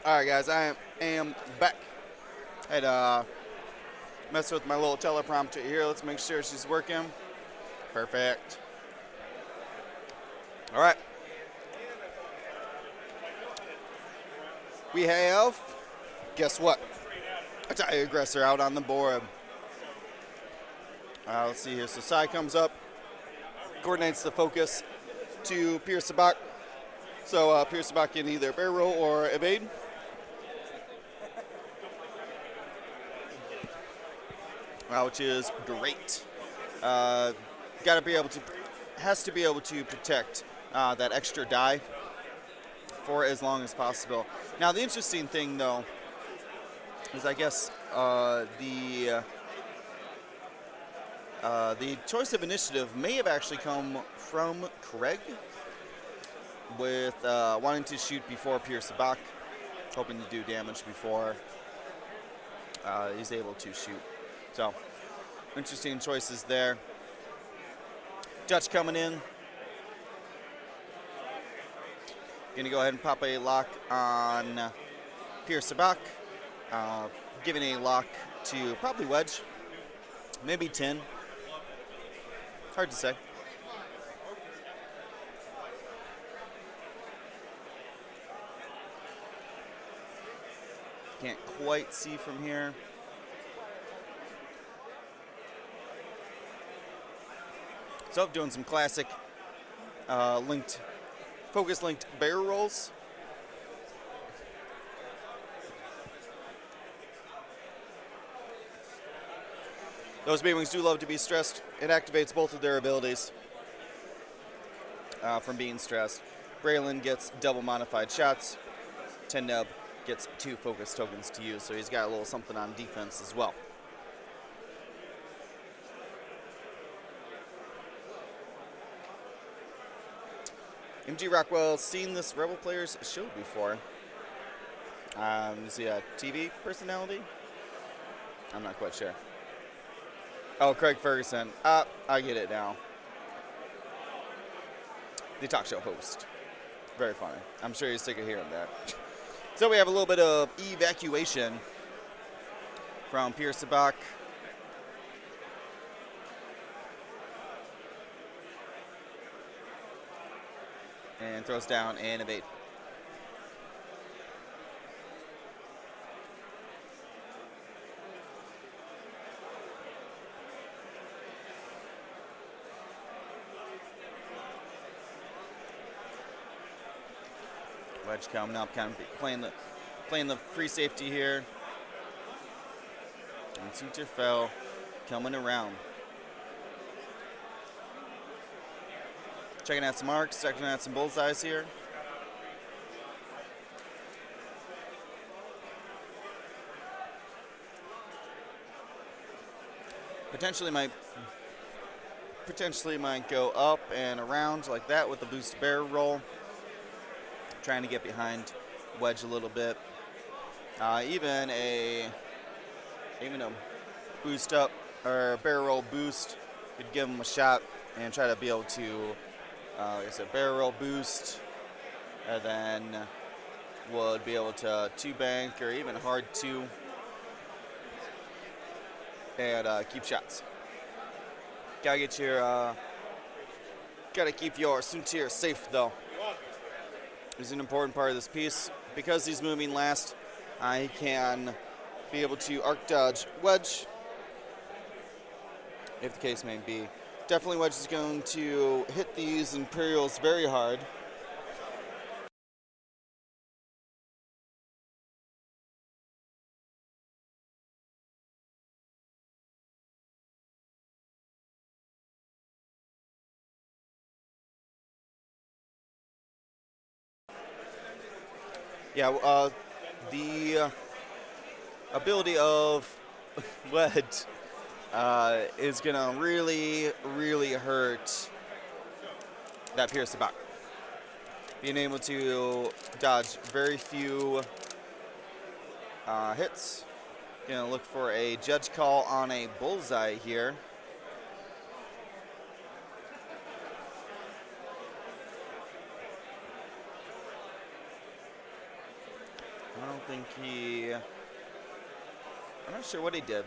All right, guys, I am back. Had messed with my little teleprompter here. Let's make sure she's working. Perfect. All right. We have, guess what? A tie aggressor out on the board. Let's see here. So Sai comes up, coordinates the focus to Pierce Sabak. So Pierce Sabak can either barrel roll or evade. Which is great. Got to be able to, has to be able to protect that extra die for as long as possible. Now the interesting thing though is I guess the choice of initiative may have actually come from Craig with wanting to shoot before Pierce Sabak, hoping to do damage before he's able to shoot. So, interesting choices there. Dutch coming in. Going to go ahead and pop a lock on Pierce Sabak. Giving a lock to probably Wedge. Maybe 10. Hard to say. Can't quite see from here. So doing some classic focus linked barrel rolls. Those B-Wings do love to be stressed. It activates both of their abilities from being stressed. Braylon gets double modified shots. Tendub gets 2 focus tokens to use, so he's got a little something on defense as well. MG Rockwell seen this Rebel Players show before. Is he a TV personality? I'm not quite sure. Oh, Craig Ferguson. I get it now. The talk show host. Very funny. I'm sure you're sick of hearing that. So we have a little bit of evacuation from Pierce Sabak. And throws down and evade. Wedge coming up, kind of playing the free safety here. And Teacher fell, coming around. Checking out some arcs, checking out some bullseyes here. Potentially might go up and around like that with the boost barrel roll. Trying to get behind Wedge a little bit. Even a boost up or barrel roll boost could give him a shot and try to be able to, like I said, barrel roll boost, and then would be able to 2-bank or even hard 2 and keep shots. Gotta keep your Suntir safe though. Is an important part of this piece. Because he's moving last, I can be able to arc dodge Wedge, if the case may be. Definitely Wedge is going to hit these Imperials very hard. Yeah, the ability of Wedge is going to really, really hurt that Pierce Sabak. Being able to dodge very few hits. Going to look for a judge call on a bullseye here. think I'm not sure what he did.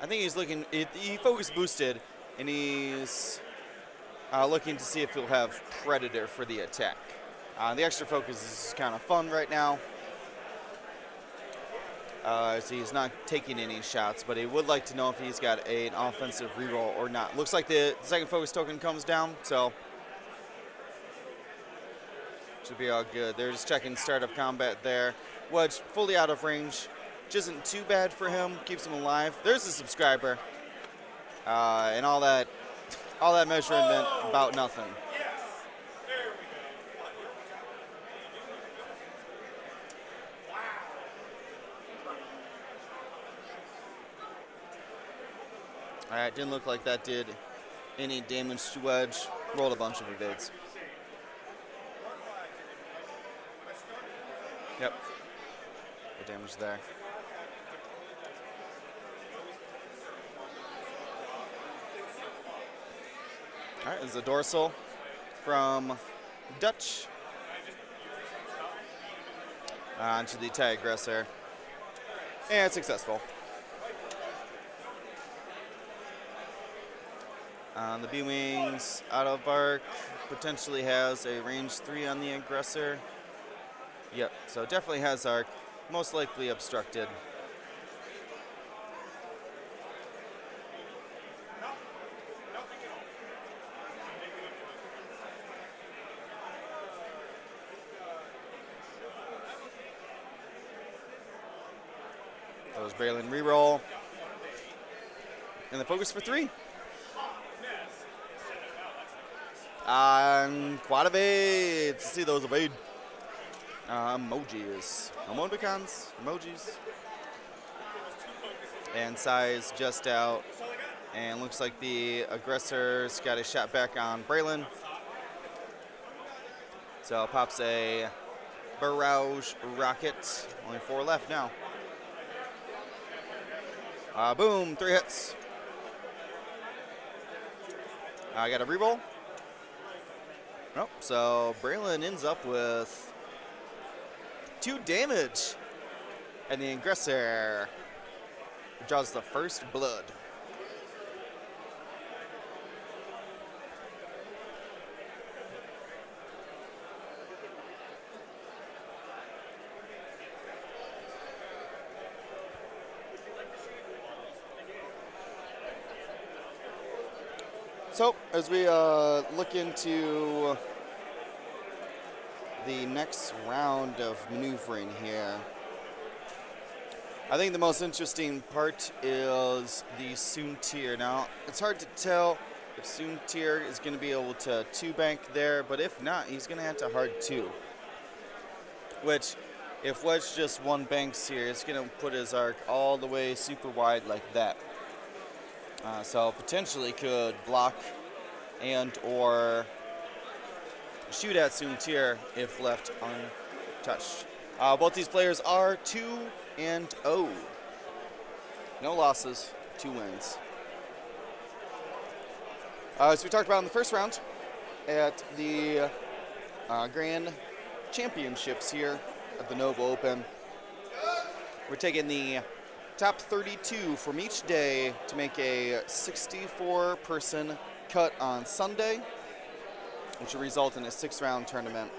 I think he's looking, he focus boosted, and he's looking to see if he'll have Predator for the attack. The extra focus is kind of fun right now. So he's not taking any shots, but he would like to know if he's got an offensive reroll or not. Looks like the second focus token comes down, so should be all good. They're just checking start of combat there. Wedge fully out of range, which isn't too bad for him. Keeps him alive. There's a subscriber, and all that measuring meant about nothing. All right, didn't look like that did any damage to Wedge. Rolled a bunch of evades. Yep. The damage there. All right, this is a dorsal from Dutch. Onto the Thai aggressor. And successful. The B-Wings out of arc potentially has a range 3 on the aggressor. Yep, so definitely has arc, most likely obstructed. That was Braylon reroll. And the focus for 3. Quad evade. Let's see those evade. Emojis. Emoticons. Emojis. And size just out. And looks like the aggressor's got a shot back on Braylon. So pops a barrage rocket. Only 4 left now. Boom. 3 hits. I got a reroll. Nope, so Braylon ends up with 2 damage. And the aggressor draws the first blood. So, as we look into the next round of maneuvering here, I think the most interesting part is the Soontir. Now, it's hard to tell if Soontir is going to be able to 2-bank there, but if not, he's going to have to hard 2. Which, if Wedge just 1-banks here, it's going to put his arc all the way super wide like that. So potentially could block and or shoot at Soontir if left untouched. Both these players are 2-0. No losses, 2 wins. As we talked about in the first round at the Grand Championships here at the Nova Open, we're taking the top 32 from each day to make a 64-person cut on Sunday, which will result in a 6-round tournament.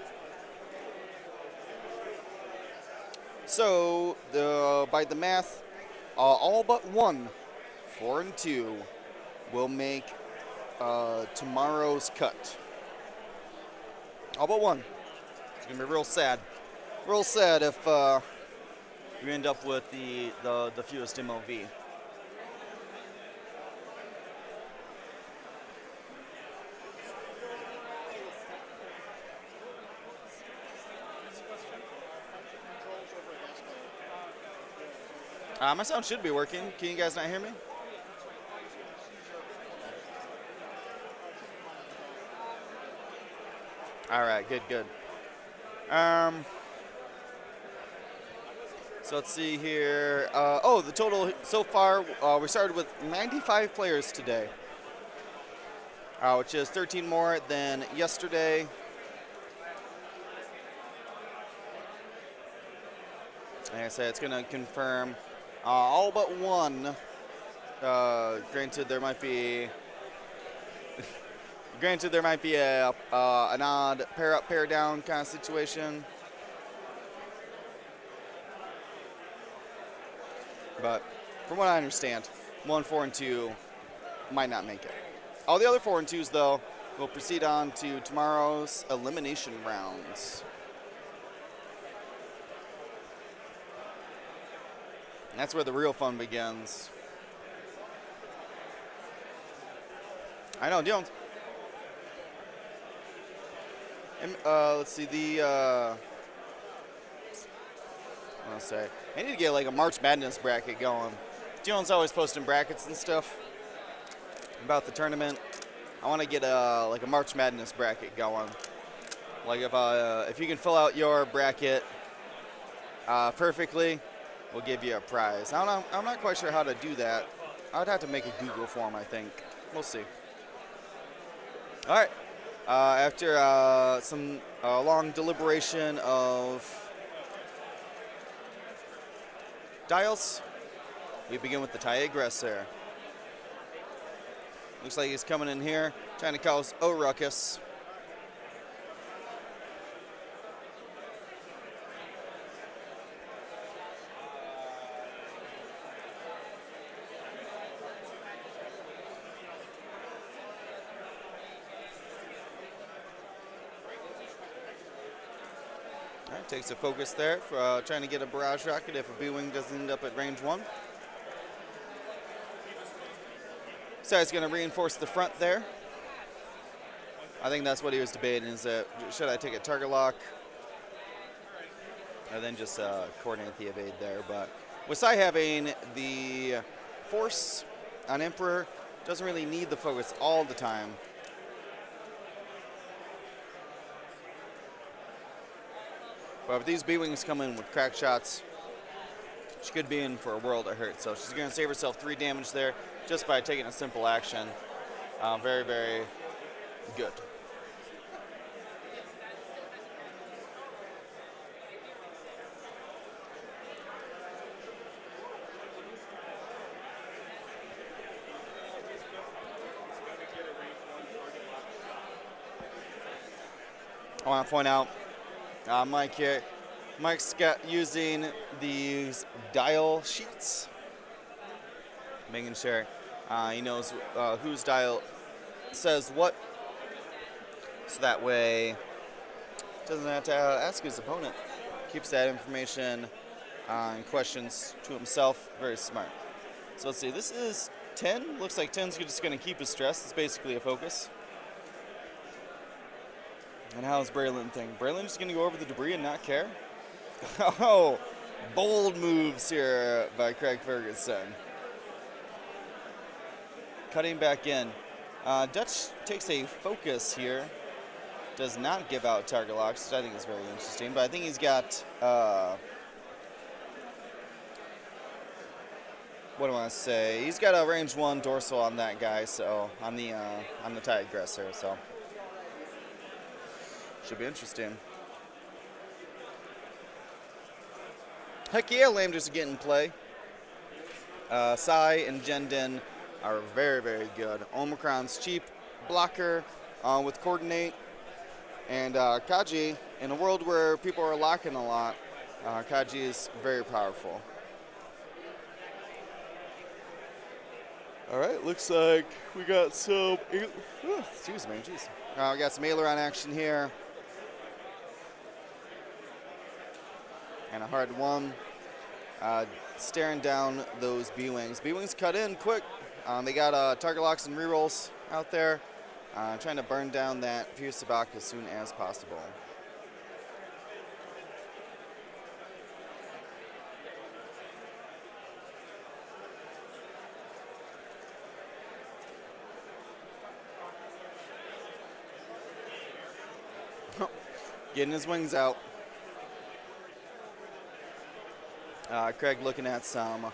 So, by the math, all but 1, 4 and 2, will make tomorrow's cut. All but 1. It's gonna be real sad. Real sad if you end up with the fewest MOV. My sound should be working. Can you guys not hear me? All right, good. So let's see here. The total so far, we started with 95 players today, which is 13 more than yesterday. Like I said, it's going to confirm all but one. Granted, there might be an odd pair up, pair down kind of situation. But from what I understand, 1, 4, and 2 might not make it. All the other 4 and 2s, though, will proceed on to tomorrow's elimination rounds. And that's where the real fun begins. I know, Dylan. Let's see, I need to get like a March Madness bracket going. Dylan's always posting brackets and stuff about the tournament. I want to get like a March Madness bracket going. Like if you can fill out your bracket perfectly, we'll give you a prize. I'm not quite sure how to do that. I'd have to make a Google form, I think. We'll see. All right. After some long deliberation of dials, we begin with the tie aggressor. Looks like he's coming in here, trying to cause a ruckus. All right, takes a focus there for trying to get a barrage rocket if a B-wing doesn't end up at range 1. So he's going to reinforce the front there. I think that's what he was debating, is that should I take a target lock or then just coordinate the evade there. But with Sai having the force on Emperor, doesn't really need the focus all the time. But if these B-wings come in with crack shots, she could be in for a world of hurt. So she's going to save herself 3 damage there just by taking a simple action. Very, very good. I want to point out Mike here. Mike's using these dial sheets, making sure he knows whose dial says what, so that way doesn't have to ask his opponent. Keeps that information and questions to himself. Very smart. So let's see. This is 10. Looks like 10's just going to keep his stress. It's basically a focus. And how's Braylon think? Braylon just going to go over the debris and not care? Oh, bold moves here by Craig Ferguson. Cutting back in. Dutch takes a focus here. Does not give out target locks, which I think is very interesting. But I think he's got, what do I want to say? He's got a range 1 dorsal on that guy, so on the tie aggressor, so should be interesting. Heck yeah, Lambdas are getting play. Sai and Jendin are very, very good. Omicron's cheap blocker with coordinate. And Kaji, in a world where people are locking a lot, Kaji is very powerful. All right, looks like we got some, excuse me, jeez. We got some aileron action here. And a hard one. Staring down those B-Wings. B-Wings cut in quick. They got target locks and rerolls out there. Trying to burn down that Pierce Sabak as soon as possible. Getting his wings out. Craig looking at some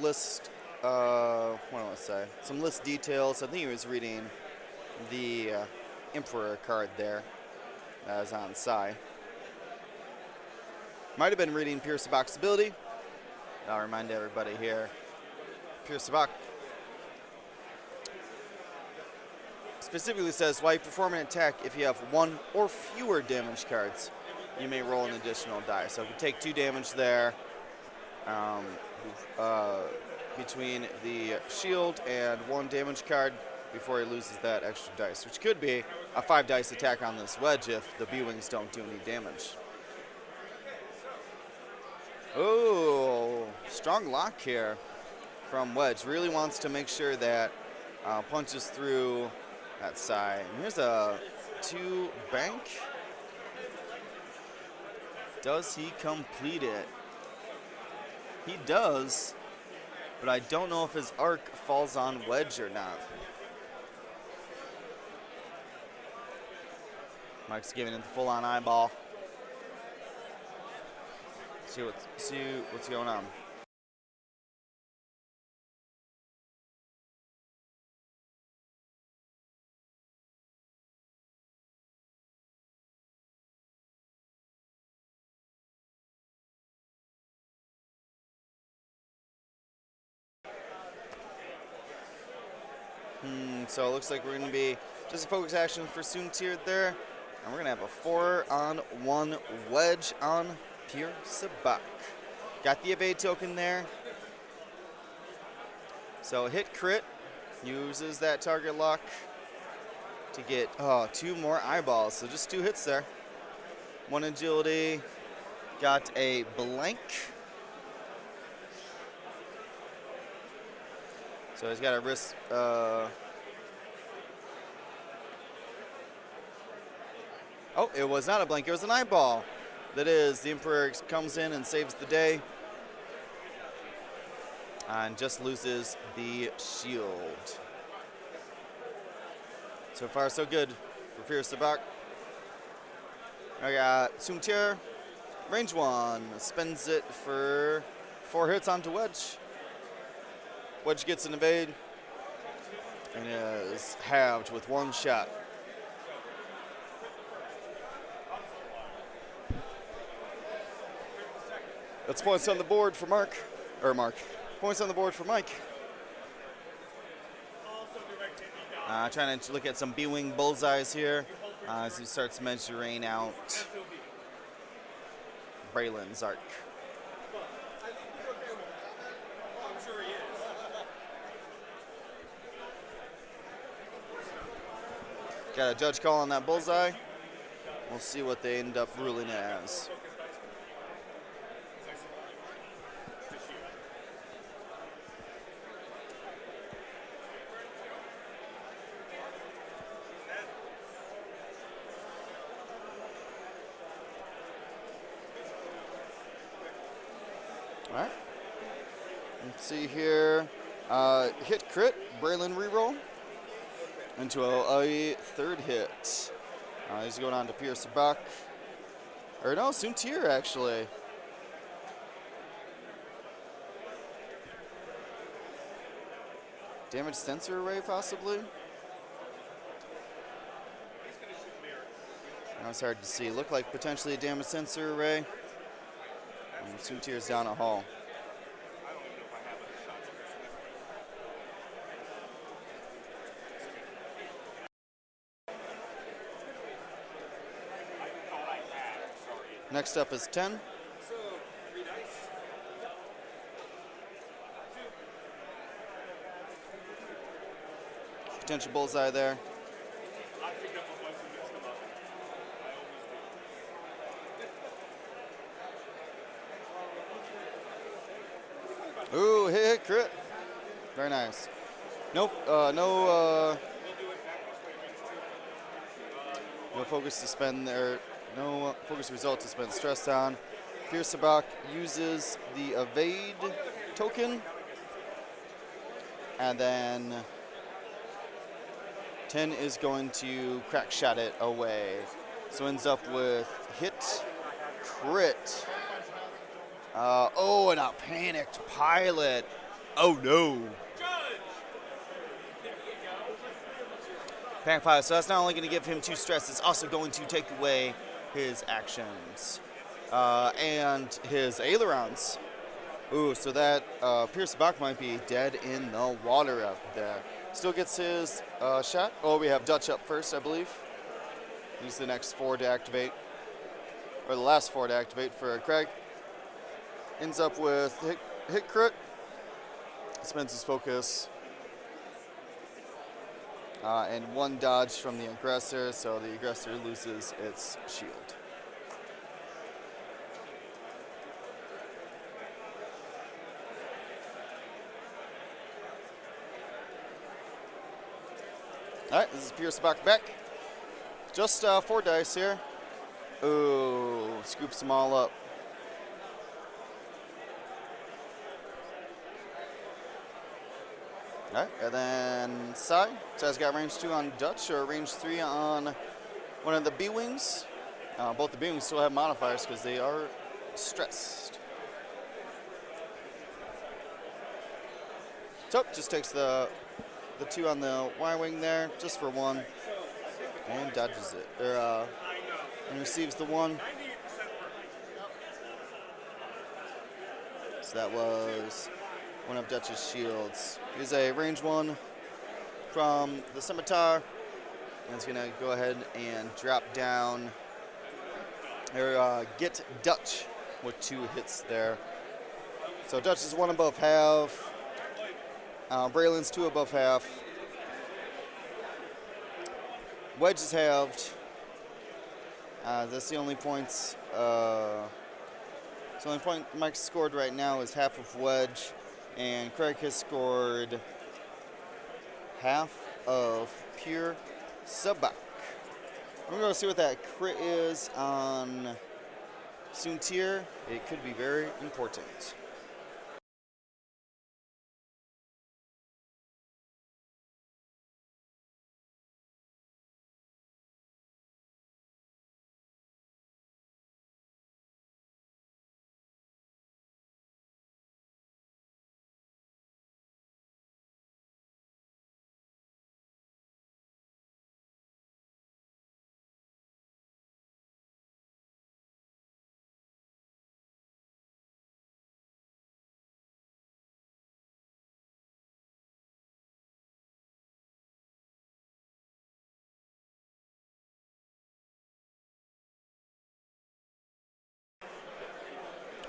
list, what do I want to say? Some list details. I think he was reading the Emperor card there that was on Sai. Might have been reading Pierce Sabac's ability. I'll remind everybody here. Pierce Sabac specifically says, while you perform an attack, if you have 1 or fewer damage cards, you may roll an additional die. So if you take 2 damage there, between the shield and 1 damage card before he loses that extra dice, which could be a 5 dice attack on this wedge if the B-Wings don't do any damage. Oh, strong lock here from Wedge. Really wants to make sure that punches through that side. And here's a 2 bank. Does he complete it? He does, but I don't know if his arc falls on Wedge or not. Mike's giving it the full-on eyeball. See what's going on. So it looks like we're going to be just a focus action for Soon-Tiered there. And we're going to have a 4-on-1 wedge on Pierce Sabac. Got the evade token there. So hit crit, uses that target lock to get 2 more eyeballs. So just 2 hits there. 1 agility, got a blank. So he's got a risk. Oh, it was not a blank, it was an eyeball. That is, the Emperor comes in and saves the day. And just loses the shield. So far, so good for Pierce Sabac. I got Soon-Tiered, range 1, spends it for 4 hits onto Wedge. Wedge gets an evade and is halved with 1 shot. That's points on the board for Mark. Points on the board for Mike. Trying to look at some B-Wing bullseyes here as he starts measuring out Braylon's arc. Got a judge call on that bullseye. We'll see what they end up ruling it as. All right. Let's see here. Hit crit, Braylon reroll into a 3rd hit. He's going on to Pierce Sabac. Or no, Soon-Tiered actually. Damage sensor array possibly. Now it's hard to see. Looked like potentially a damage sensor array. And Soon-Tiered's down a hall. Next up is 10. Potential bullseye there. Ooh, hit crit. Very nice. Nope, no focus to spend there. No focus result to spend stress on. Pierce Sabac uses the evade token. And then 10 is going to crack shot it away. So ends up with hit, crit. And a panicked pilot. Oh no. Panic pilot. So that's not only going to give him 2 stress, it's also going to take away his actions. and his ailerons. Ooh, so that Pierce Bach might be dead in the water up there. Still gets his shot. Oh, we have Dutch up first, I believe. He's the next 4 to activate, or the last 4 to activate for Craig. Ends up with hit crit. Spends his focus. And 1 dodge from the aggressor, so the aggressor loses its shield. All right, this is Pierce back. Just 4 dice here. Ooh, scoops them all up. All right, and then Sai. Sai's got range 2 on Dutch, or range 3 on one of the B-Wings. Both the B-Wings still have modifiers because they are stressed. So, just takes the 2 on the Y-Wing there, just for 1. And dodges it, and receives the 1. So that was one of Dutch's shields. Here's a range 1 from the scimitar, and it's gonna go ahead and drop down, or get Dutch with 2 hits there. So Dutch is 1 above half. Braylon's 2 above half. Wedge is halved. That's the only points. The only point Mike scored right now is half of Wedge, and Craig has scored half of pure Sabak. We're going to see what that crit is on Soontir. It could be very important.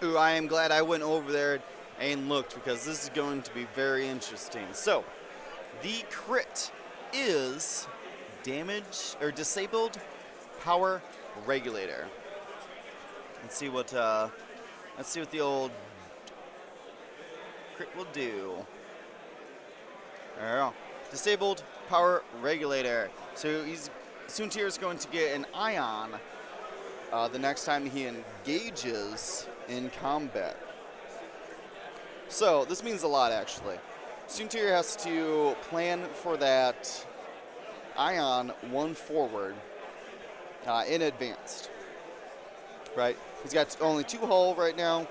Ooh, I am glad I went over there and looked, because this is going to be very interesting. So, the crit is damage, or disabled power regulator. Let's see what the old crit will do. There we go. Disabled power regulator. So Soontir is going to get an ion the next time he engages in combat. So this means a lot, actually. Soontir has to plan for that ion 1 forward in advance. Right? He's got only 2 hull right now.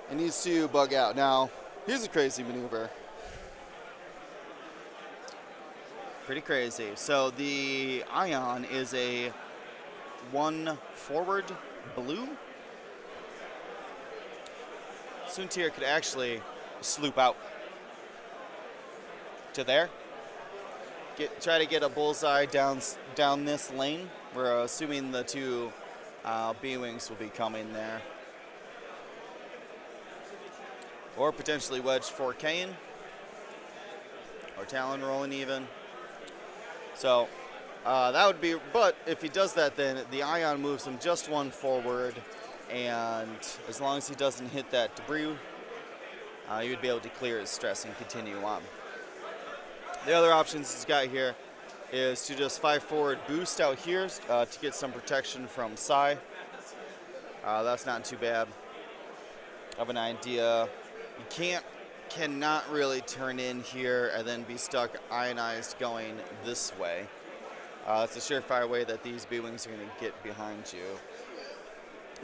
And needs to bug out. Now, here's a crazy maneuver. Pretty crazy. So the ion is a 1 forward blue. Soontir could actually sloop out to there. Try to get a bullseye down this lane. We're assuming the 2 B-Wings will be coming there. Or potentially wedge 4K'ing. Or Talon rolling even. So that would be, but if he does that, then the ion moves him just 1 forward, and as long as he doesn't hit that debris, he would be able to clear his stress and continue on. The other options he's got here is to just 5 forward boost out here to get some protection from Sai. That's not too bad of an idea. You cannot really turn in here and then be stuck ionized going this way. It's a surefire way that these B-Wings are going to get behind you.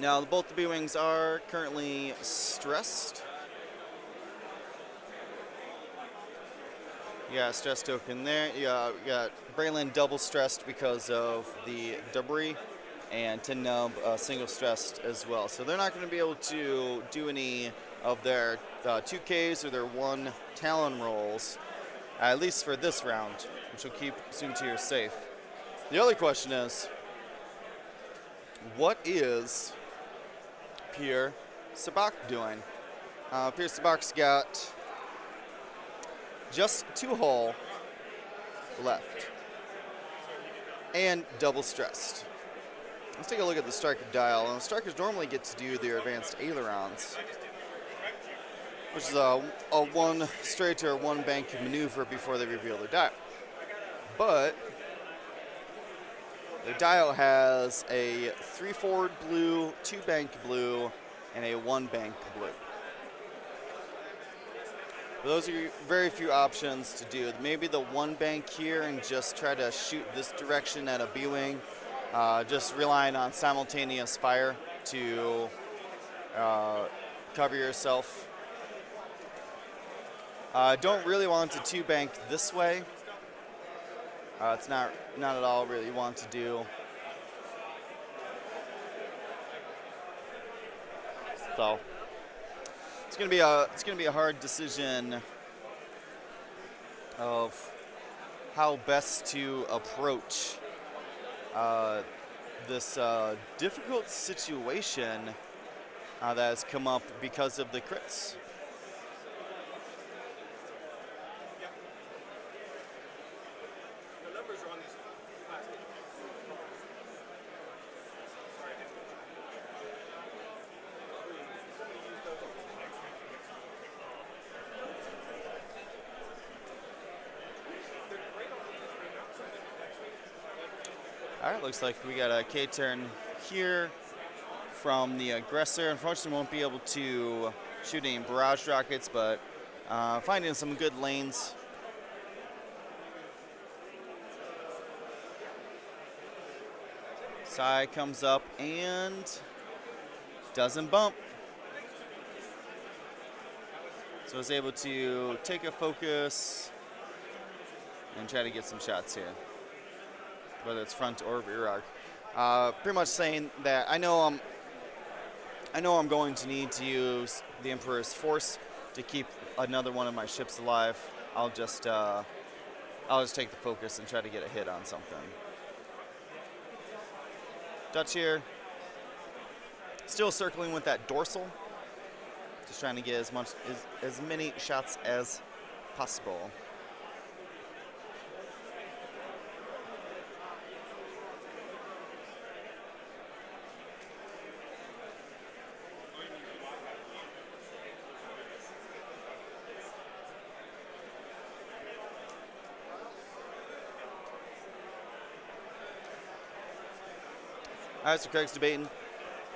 Now, both the B-Wings are currently stressed. You got a stress token there. You got Braylon double stressed because of the debris. and 10 nub single stressed as well. So they're not going to be able to do any of their 2Ks or their 1 Talon rolls, at least for this round, which will keep Soontir safe. The other question is, what is Pierre Sabak doing? Pierre Sabak's got just 2 hull left and double stressed. Let's take a look at the striker dial. And the strikers normally get to do their advanced ailerons, which is a 1 straight or 1 bank maneuver before they reveal their dial. But the dial has a 3 forward blue, 2 bank blue, and a 1 bank blue. But those are very few options to do. Maybe the 1 bank here and just try to shoot this direction at a B-wing, just relying on simultaneous fire to cover yourself. Don't really want to 2 bank this way. It's not at all really want to do. So it's gonna be a hard decision of how best to approach this difficult situation that has come up because of the crits. All right, looks like we got a K-turn here from the aggressor. Unfortunately, won't be able to shoot any barrage rockets, but finding some good lanes. Sai comes up and doesn't bump. So is able to take a focus and try to get some shots here, whether it's front or rear arc. Pretty much saying that I know I'm going to need to use the Emperor's Force to keep another one of my ships alive. I'll just take the focus and try to get a hit on something. Dutch here, still circling with that dorsal, just trying to get as many shots as possible. All right, so Craig's debating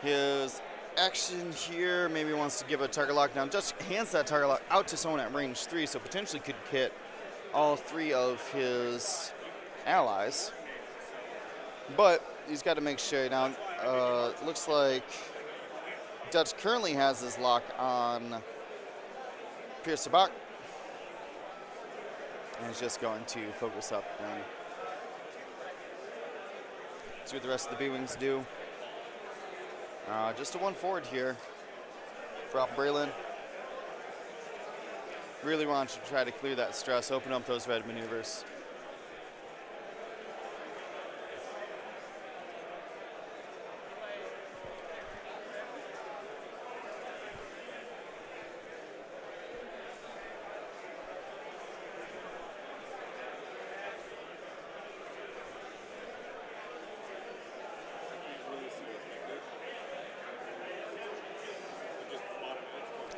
his action here. Maybe he wants to give a target lock. Now, just hands that target lock out to someone at range 3, so potentially could hit all 3 of his allies. But he's got to make sure. Now, looks like Dutch currently has his lock on Pierce Sabak. And he's just going to focus up and see what the rest of the B-Wings do. Just a 1 forward here for Alpha Braylon. Really want to try to clear that stress, open up those red maneuvers.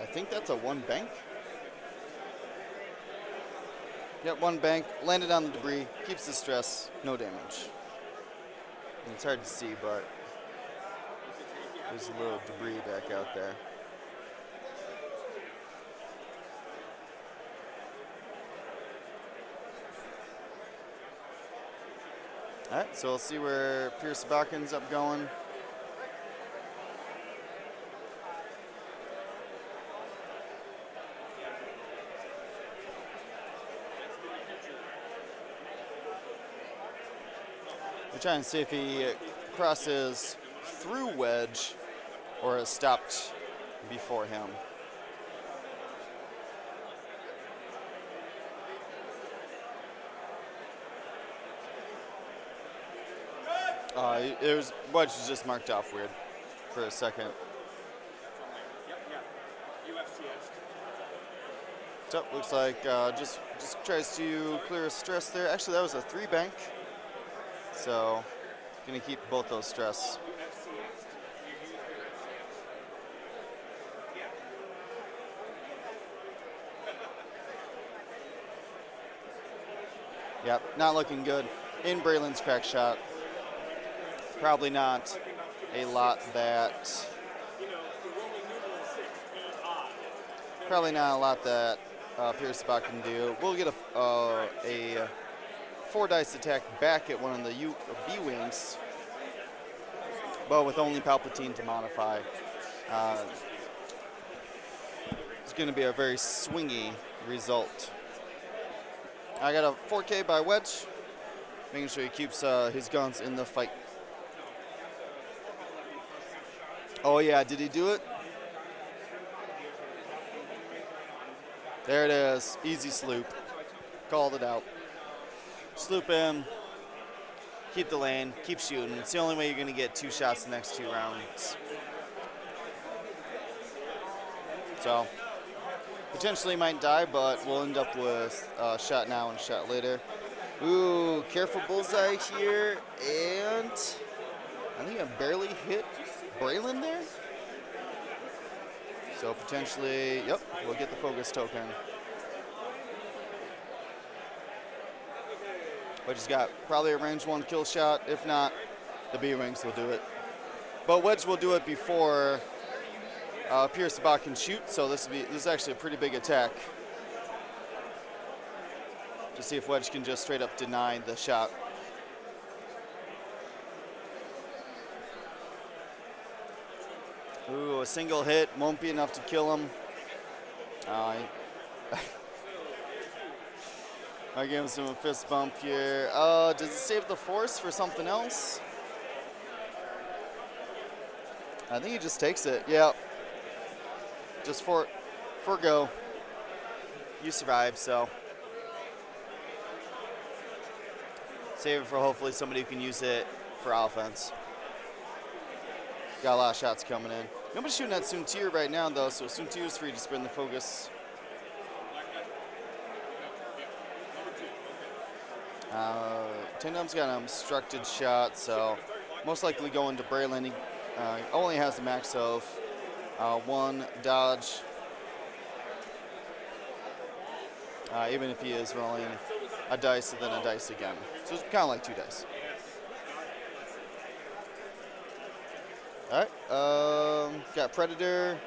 I think that's a 1 bank. Yep, 1 bank, landed on the debris, keeps the stress, no damage. And it's hard to see, but there's a little debris back out there. All right, so we'll see where Pierce Sabak ends up going. We're trying to see if he crosses through Wedge or is stopped before him. Wedge was just marked off weird for a second. So looks like just tries to clear a stress there. Actually, that was a 3-bank. So gonna keep both those stress. Yep, not looking good. In Braylon's crack shot. Probably not a lot that Pierce Bach can do. We'll get a 4-dice attack back at one of the B wings, but with only Palpatine to modify. It's going to be a very swingy result. I got a 4K by Wedge, making sure he keeps his guns in the fight. Oh yeah, did he do it? There it is, easy sloop. Called it out. Sloop him, keep the lane, keep shooting. It's the only way you're gonna get 2 shots the next 2 rounds. So, potentially might die, but we'll end up with shot now and shot later. Ooh, careful bullseye here, and I think I barely hit Braylon there. So potentially, yep, we'll get the focus token. Wedge has got probably a range 1 kill shot. If not, the B-Wings will do it. But Wedge will do it before Pierce Bach can shoot, so this is actually a pretty big attack. To see if Wedge can just straight up deny the shot. Ooh, a single hit won't be enough to kill him. I give him a fist bump here. Does it save the force for something else? I think he just takes it. Yeah. Just forgo. You survived, so. Save it for hopefully somebody who can use it for offense. Got a lot of shots coming in. Nobody's shooting at Soontir right now, though, so Soontir is free to spin the focus. Tindum's got an obstructed shot, so most likely going to Braylon. He only has the max of 1 dodge. Even if he is rolling a dice and then a dice again. So it's kind of like 2 dice. All right, got Predator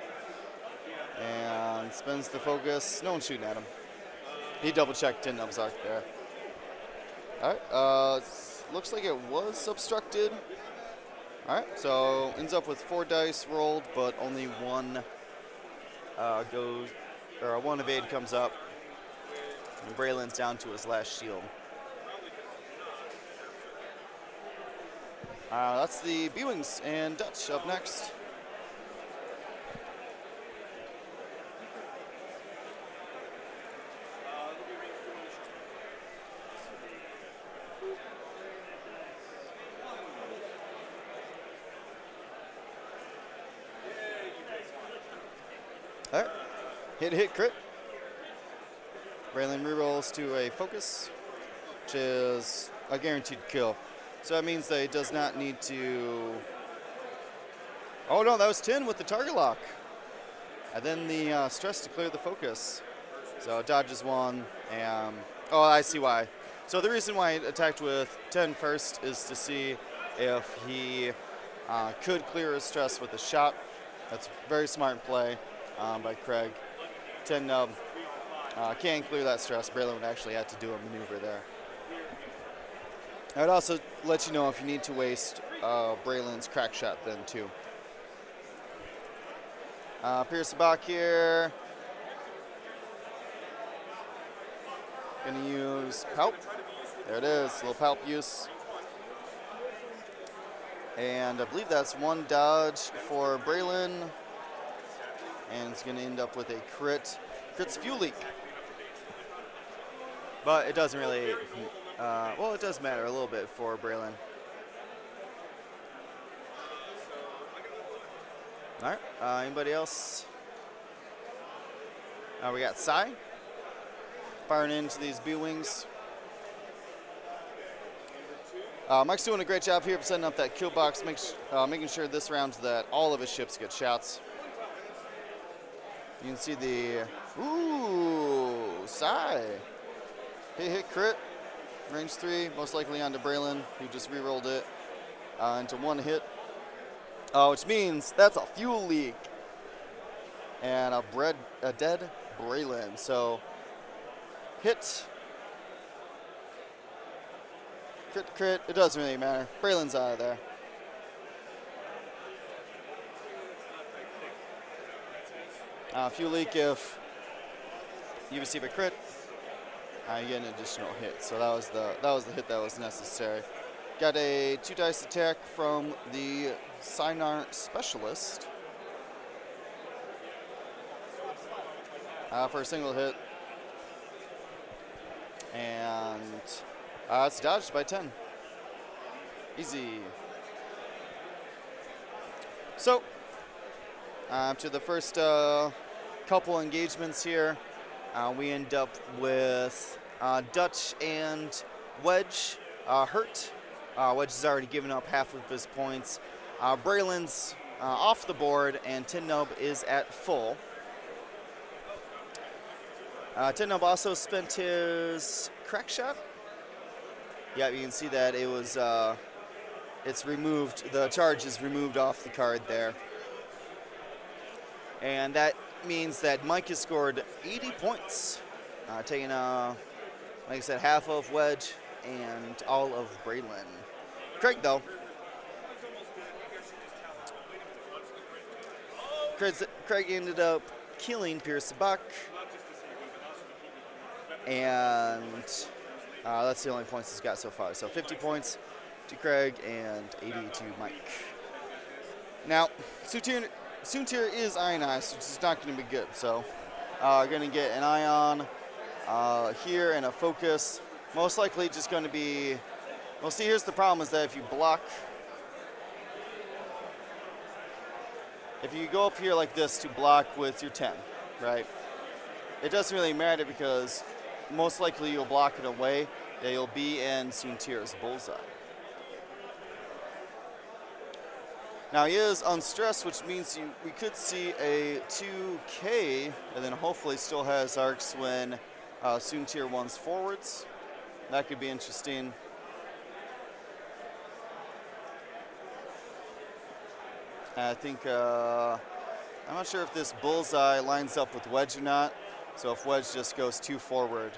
and spins the focus. No one's shooting at him. He double-checked Tindum's arc there. All right, looks like it was obstructed. All right, so ends up with 4 dice rolled, but only 1 goes, or 1 evade comes up. And Braylon's down to his last shield. That's the B-Wings and Dutch up next. All right, hit crit. Braylon rerolls to a focus, which is a guaranteed kill. So that means that he does not need to... Oh no, that was 10 with the target lock. And then the stress to clear the focus. So dodges 1, and... Oh, I see why. So the reason why he attacked with 10 first is to see if he could clear his stress with a shot. That's a very smart play by Craig. 10 nub can clear that stress. Braylon would actually have to do a maneuver there. I would also let you know if you need to waste Braylon's crack shot then too. Pierce Bach here. Gonna use Palp. There it is, a little Palp use. And I believe that's one dodge for Braylon. And it's going to end up with a crit. Crit's fuel leak. But it doesn't really, well, it does matter a little bit for Braylon. All right, anybody else? We got Sai firing into these B-Wings. Mike's doing a great job here of setting up that kill box, making sure this round that all of his ships get shots. You can see the, ooh, Sai. Hit crit, range 3, most likely onto Braylon, who just re-rolled it into one hit. Which means that's a fuel leak. And a dead Braylon. So, hit. Crit, it doesn't really matter. Braylon's out of there. Fuel leak, if you receive a crit, you get an additional hit. So that was the hit that was necessary. Got a 2 dice attack from the Sinar Specialist for a single hit. And it's dodged by 10. Easy. So, after the first couple engagements here, we end up with Dutch and Wedge hurt. Wedge has already given up half of his points. Braylon's off the board, and Tin Nub is at full. Tin Nub also spent his crack shot. Yeah, you can see that it was, it's removed, the charge is removed off the card there. And that means that Mike has scored 80 points, taking, like I said, half of Wedge and all of Braylon. Craig, though. Craig ended up killing Pierce Buck. And that's the only points he's got so far. So 50 points to Craig and 80 to Mike. Now, Soontir is ionized, which is not going to be good. So going to get an ion here and a focus. Most likely just going to be, well, see, here's the problem is that if you block, if you go up here like this to block with your 10, right, it doesn't really matter because most likely you'll block it away that you'll be in Soontir's bullseye. Now he is unstressed, which means we could see a 2K, and then hopefully still has arcs when Soontir one's forwards. That could be interesting. I think, I'm not sure if this bullseye lines up with Wedge or not. So if Wedge just goes 2 forward,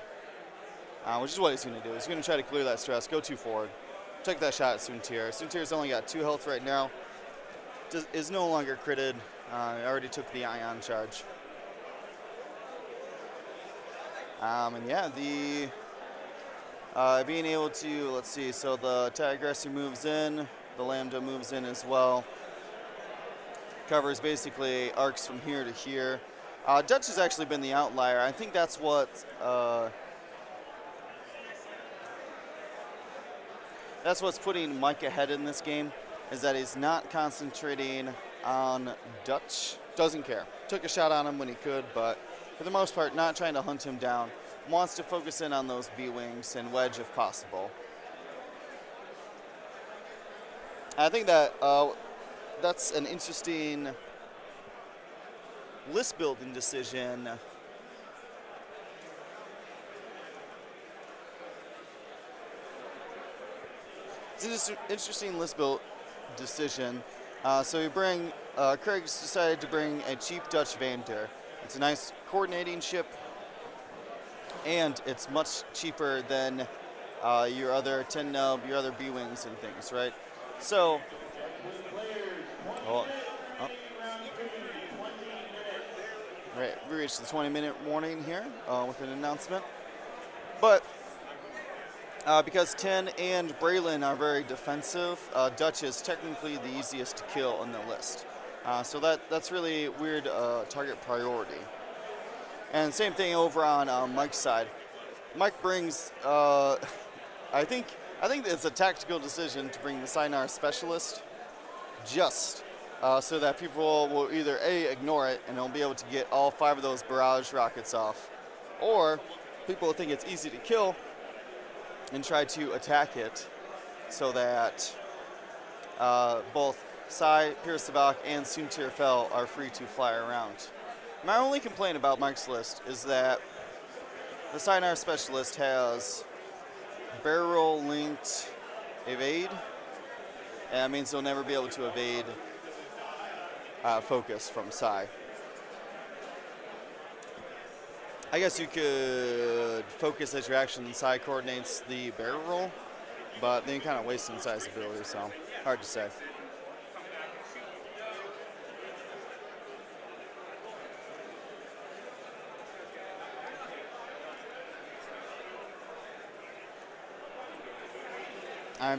which is what he's going to do. He's going to try to clear that stress, go 2 forward. Take that shot at Soontir. Soontir's only got 2 health right now. Is no longer critted. Already took the ion charge. And yeah, the being able to, let's see, so the Tigressor moves in, the Lambda moves in as well. Covers basically arcs from here to here. Dutch has actually been the outlier. I think that's what's putting Mike ahead in this game, is that he's not concentrating on Dutch. Doesn't care. Took a shot on him when he could, but for the most part, not trying to hunt him down. Wants to focus in on those B-Wings and Wedge if possible. I think that that's an interesting list building decision. It's an interesting list build decision. So you bring, Craig's decided to bring a cheap Dutch Vander. It's a nice coordinating ship, and it's much cheaper than your other Tin Nub, your other B-Wings and things, right? So, right, we reached the 20-minute warning here with an announcement. But Because 10 and Braylon are very defensive, Dutch is technically the easiest to kill on the list. So that's really weird target priority. And same thing over on Mike's side. Mike brings, I think it's a tactical decision to bring the Sinar Specialist just so that people will either A, ignore it and they'll be able to get all 5 of those barrage rockets off, or people will think it's easy to kill and try to attack it so that both Sai, Pierce Sabak, and Soontir Fel are free to fly around. My only complaint about Mike's list is that the Sinar Specialist has barrel-linked evade, and that means they'll never be able to evade focus from Sai. I guess you could focus as your action and Sai coordinates the barrel roll, but then you kind of waste Sai's ability, so hard to say.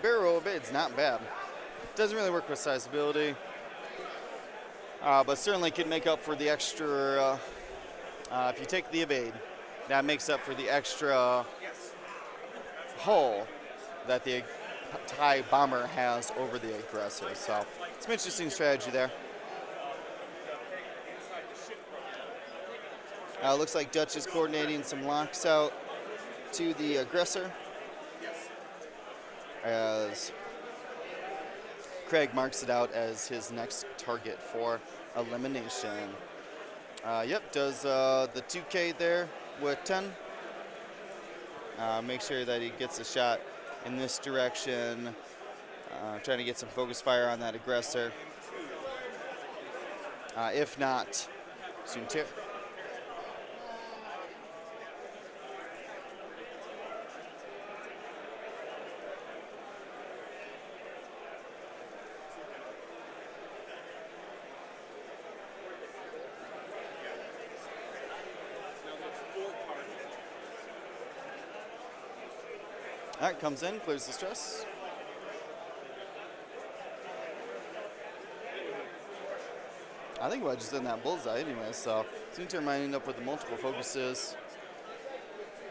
Barrel roll evade's not bad. Doesn't really work with Sai's ability, but certainly can make up for the extra. If you take the evade, that makes up for the extra hull that the TIE bomber has over the aggressor. So it's an interesting strategy there. Looks like Dutch is coordinating some locks out to the aggressor, as Craig marks it out as his next target for elimination. Yep, does the 2K there with 10. Make sure that he gets a shot in this direction. Trying to get some focus fire on that aggressor. If not, Soontir. All right, comes in, clears the stress. I think Wedge is in that bullseye anyway, so Soontir might end up with the multiple focuses,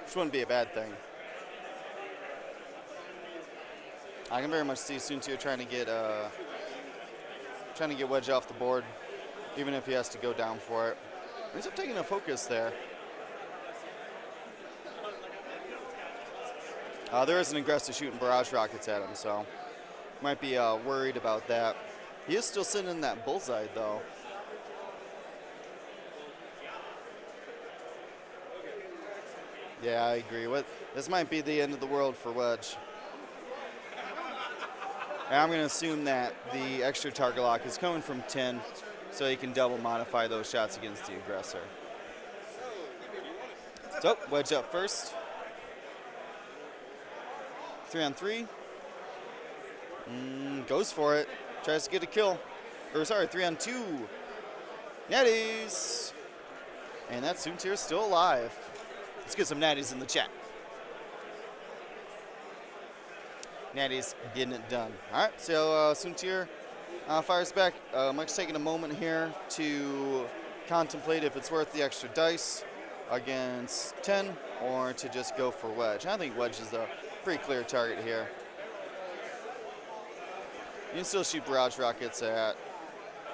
which wouldn't be a bad thing. I can very much see Soontir trying to get Wedge off the board, even if he has to go down for it. He ends up taking a focus there. There is an aggressor shooting barrage rockets at him, so might be worried about that. He is still sitting in that bullseye, though. Yeah, I agree. This might be the end of the world for Wedge. And I'm going to assume that the extra target lock is coming from 10, so he can double modify those shots against the aggressor. So, Wedge up first. 3-on-3. Goes for it. Tries to get a kill. Or sorry, 3-on-2. Natties. And that Soontir is still alive. Let's get some natties in the chat. Natties getting it done. All right, so Soontir fires back. Mike's taking a moment here to contemplate if it's worth the extra dice against 10 or to just go for Wedge. I think Wedge is a pretty clear target here. You can still shoot barrage rockets at.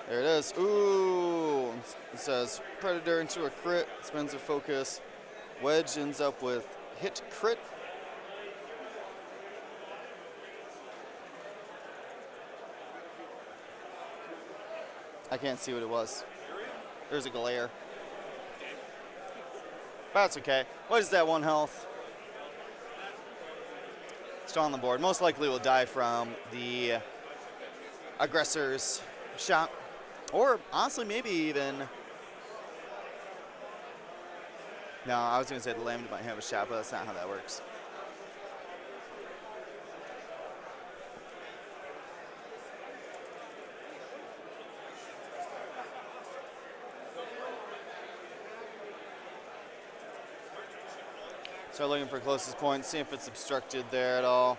There it is. Ooh. It says Predator into a crit. Spends a focus. Wedge ends up with hit crit. I can't see what it was. There's a glare. But that's okay. What is that 1 health? Still on the board. Most likely will die from the aggressor's shot. Or honestly, maybe even. No, I was going to say the Lambda might have a shot, but that's not how that works. Start looking for closest point, see if it's obstructed there at all.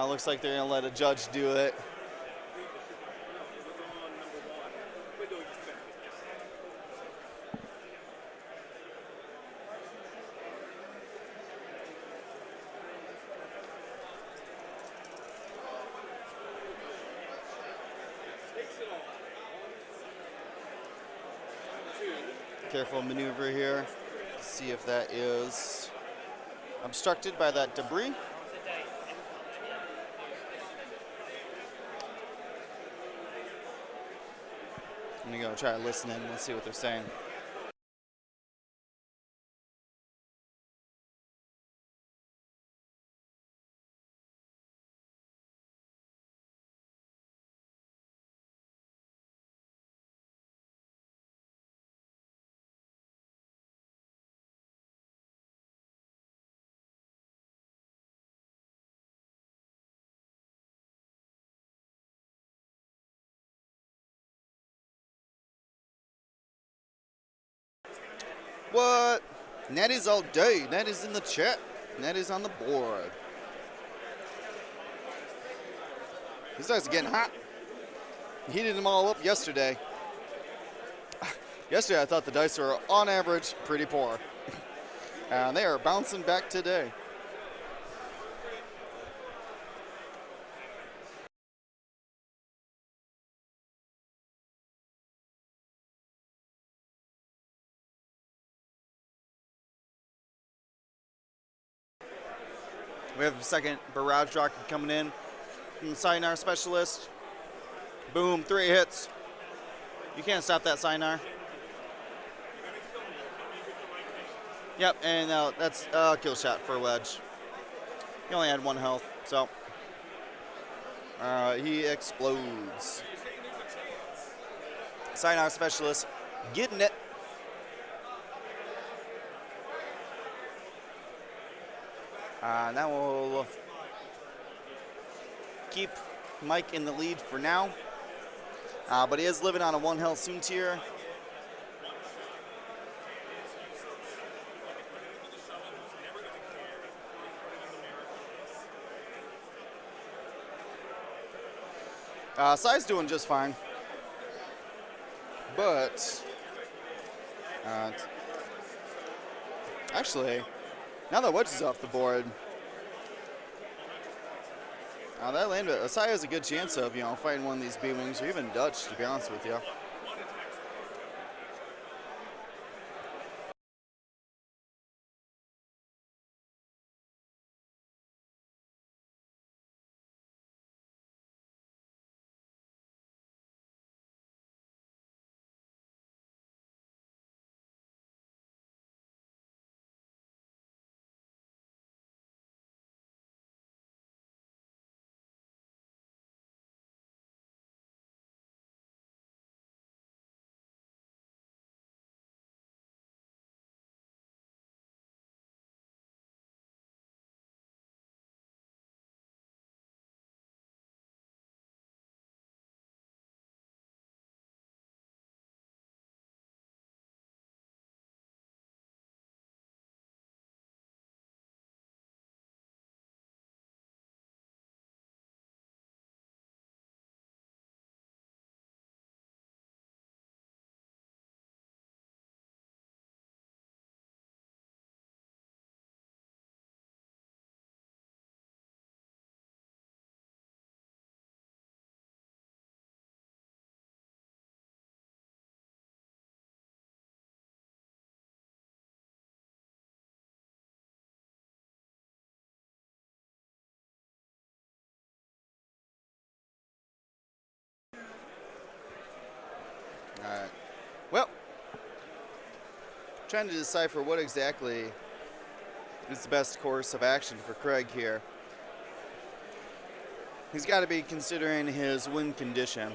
Looks like they're going to let a judge do it. Careful maneuver here. See if that is obstructed by that debris. I'm gonna go try to listen in and see what they're saying. What? Natty's all day. Natty's in the chat. Natty's on the board. These dice are getting hot. Heated them all up yesterday. Yesterday I thought the dice were on average pretty poor. And they are bouncing back today. We have a second barrage rocket coming in from the Sinar specialist. Boom, 3 hits. You can't stop that Sinar. Yep, and that's a kill shot for Wedge. He only had 1 health, so he explodes. Sinar specialist getting it. That will keep Mike in the lead for now. But he is living on a 1 health soon tier. Sai's doing just fine. But actually, now that Wedge is off the board, that landed. Sai has a good chance of, fighting one of these B-Wings or even Dutch, to be honest with you. Alright. Well, trying to decipher what exactly is the best course of action for Craig here. He's got to be considering his win condition.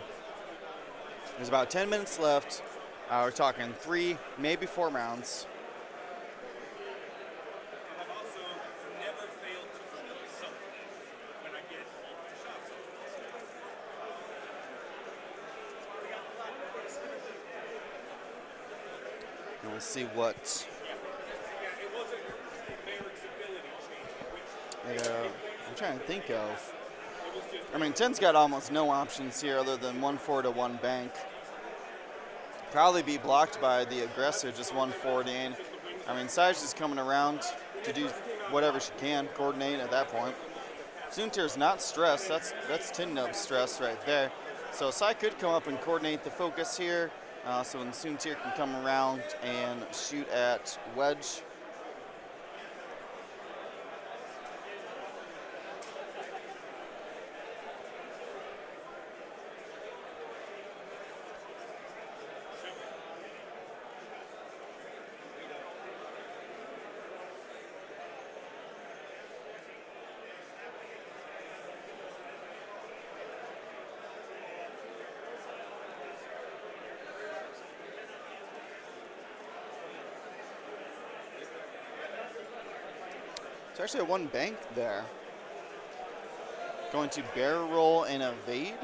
There's about 10 minutes left. We're talking 3, maybe 4 rounds. And we'll see what I'm trying to think of. I mean, 10's got almost no options here other than 1 forward to 1 bank. Probably be blocked by the aggressor, just 1 forward in. I mean, Sai's just coming around to do whatever she can, coordinate at that point. Soontir's not stressed. That's Tin Nub's stress right there. So Sai could come up and coordinate the focus here. So when Soontir can come around and shoot at wedge. It's actually a 1 bank there. Going to barrel roll and evade.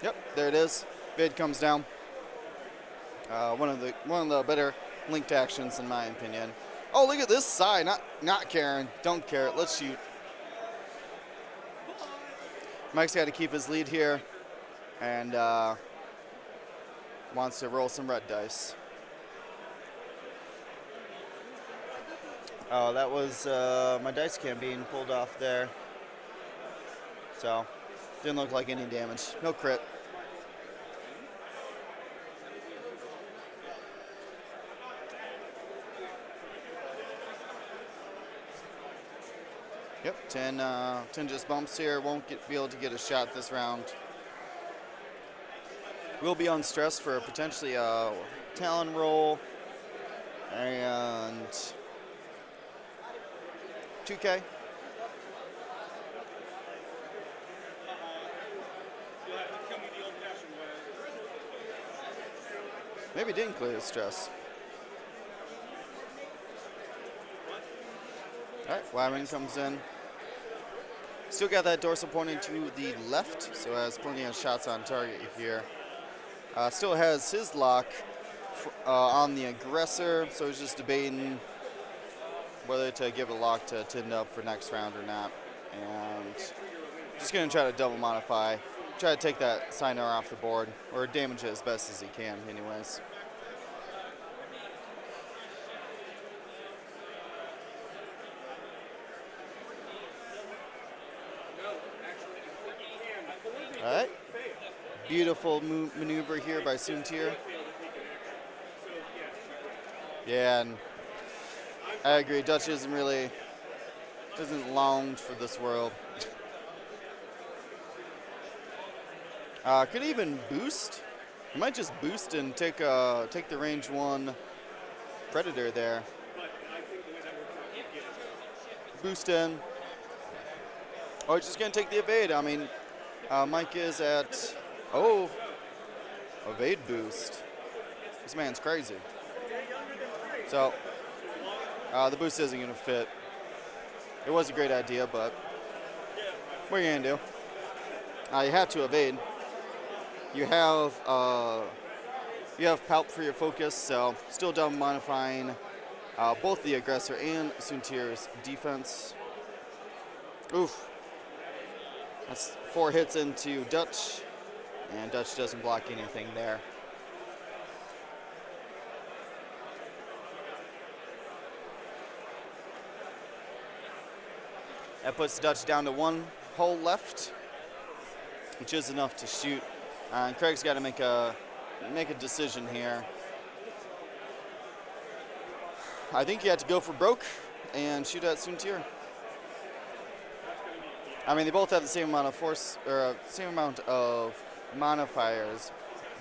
Yep, there it is. Bid comes down. One of the better linked actions in my opinion. Oh, look at this side. Not caring. Don't care. Let's shoot. Mike's got to keep his lead here, and wants to roll some red dice. Oh, that was my dice cam being pulled off there. So, didn't look like any damage. No crit. Yep, 10 just bumps here. Won't be able to get a shot this round. Will be on stress for potentially a talon roll and 2K. Maybe didn't clear his stress. All right, Wyman comes in. Still got that dorsal pointing to the left, so has plenty of shots on target here. Still has his lock on the aggressor, so he's just debating whether to give a lock to Tin Nub for next round or not. And just going to try to double modify, try to take that Sinar off the board, or damage it as best as he can anyways. All right, beautiful maneuver here by Soontir. Yeah, and I agree. Dutch isn't longed for this world. Could even boost. He might just boost and take the range 1 predator there. Boost in. Oh, he's just gonna take the evade. I mean, Mike is at evade boost. This man's crazy. So the boost isn't gonna fit. It was a great idea, but what are you gonna do? You have to evade. You have Palp for your focus, so still double modifying both the aggressor and Soontir's defense. Oof. That's 4 hits into Dutch, and Dutch doesn't block anything there. That puts Dutch down to 1 hole left, which is enough to shoot. And Craig's got to make a decision here. I think you have to go for broke and shoot at Soontir. I mean, they both have the same amount of force, or same amount of modifiers,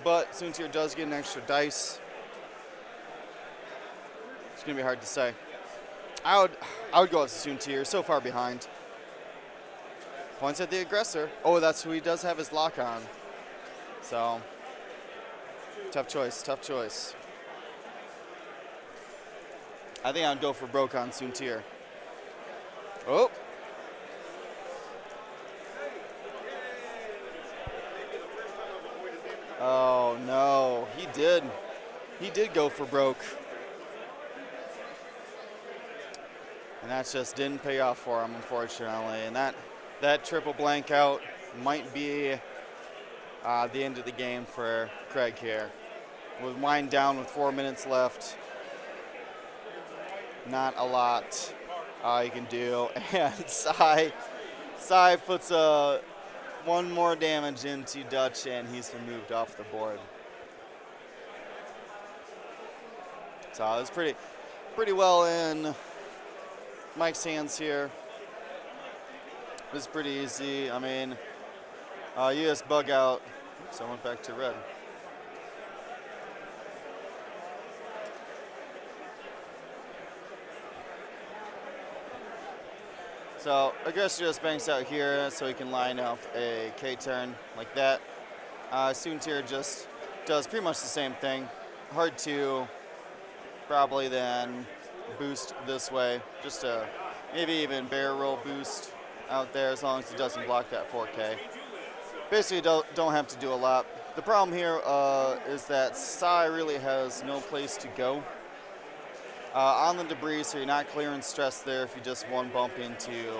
but Soontir does get an extra dice. It's gonna be hard to say. I would go with Soontir, so far behind. Points at the aggressor. Oh, that's who he does have his lock on. So, tough choice, tough choice. I think I'd go for broke on Soontir. Oh. Oh, no. He did. He did go for broke. And that just didn't pay off for him, unfortunately. And that triple blank out might be the end of the game for Craig here. With wind down with 4 minutes left, not a lot you can do. And Sai puts one more damage into Dutch, and he's removed off the board. So it was pretty well in Mike's hands here. It was pretty easy. I mean, US bug out. Oops, I went back to red. So Aggressor just banks out here so he can line up a K-turn like that. Soontir just does pretty much the same thing. Hard to probably then boost this way. Just a maybe even barrel roll boost out there as long as it doesn't block that 4K. Basically don't have to do a lot. The problem here is that Sai really has no place to go on the debris, so you're not clearing stress there if you just one bump into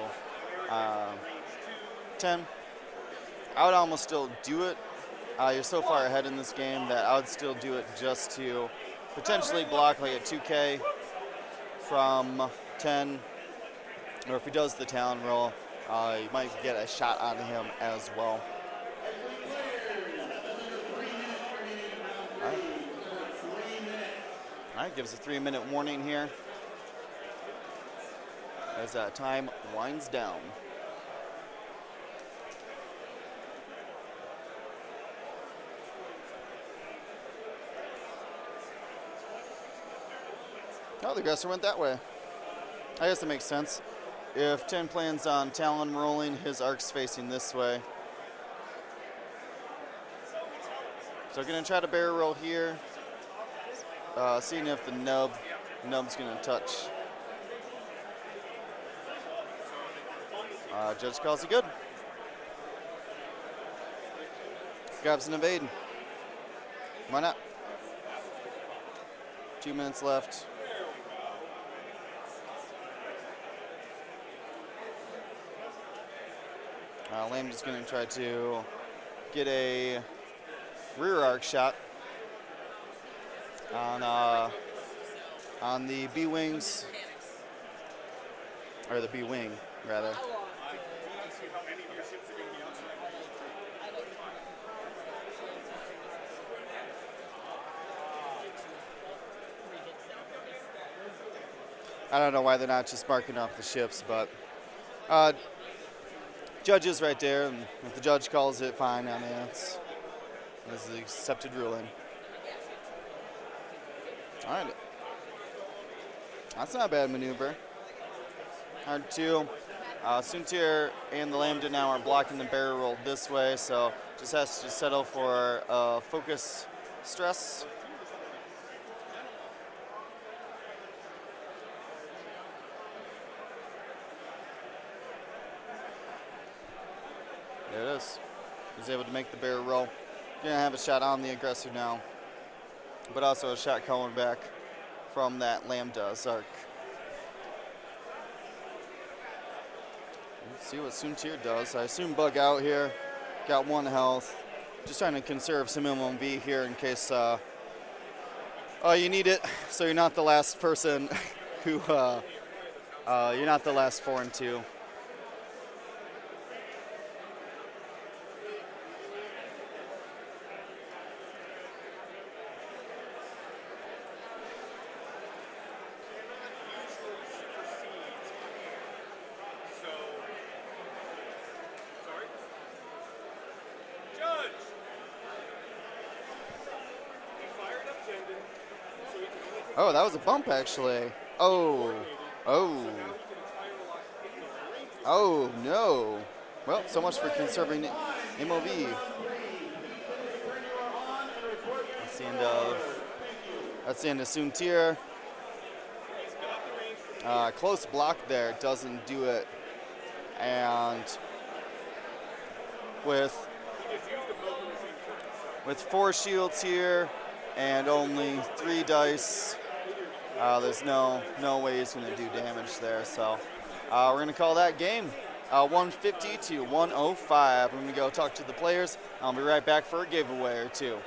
10. I would almost still do it. You're so far ahead in this game that I would still do it just to potentially block like a 2K from 10, or if he does the talon roll, you might get a shot out of him as well. All right, gives a 3-minute warning here as time winds down. Oh, the aggressor went that way. I guess that makes sense. If 10 plans on talon rolling, his arc's facing this way. So gonna try to barrel roll here. Seeing if the nub's gonna touch. Judge calls it good. Grabs an evade. Why not? 2 minutes left. Lame is going to try to get a rear arc shot on the B wings, or the B wing rather. I don't know why they're not just marking off the ships, but judge is right there, and if the judge calls it, fine. I mean, this is the accepted ruling. All right. That's not a bad maneuver. Hard to. Soontir and the Lambda now are blocking the barrel roll this way, so just has to settle for focus stress. There it is. He's able to make the barrel roll. Gonna have a shot on the aggressor now, but also a shot coming back from that Lambda Zark. Let's see what Soontir does. I assume bug out here. Got 1 health. Just trying to conserve some MMV here in case you need it, so you're not the last person who you're not the last 4 and 2. Oh, that was a bump, actually. Oh, no. Well, so much for conserving MOV. That's the end of Soontir. Close block there doesn't do it. And with 4 shields here and only 3 dice, there's no way he's going to do damage there. So we're going to call that game 150 to 105. We're going to go talk to the players. I'll be right back for a giveaway or two.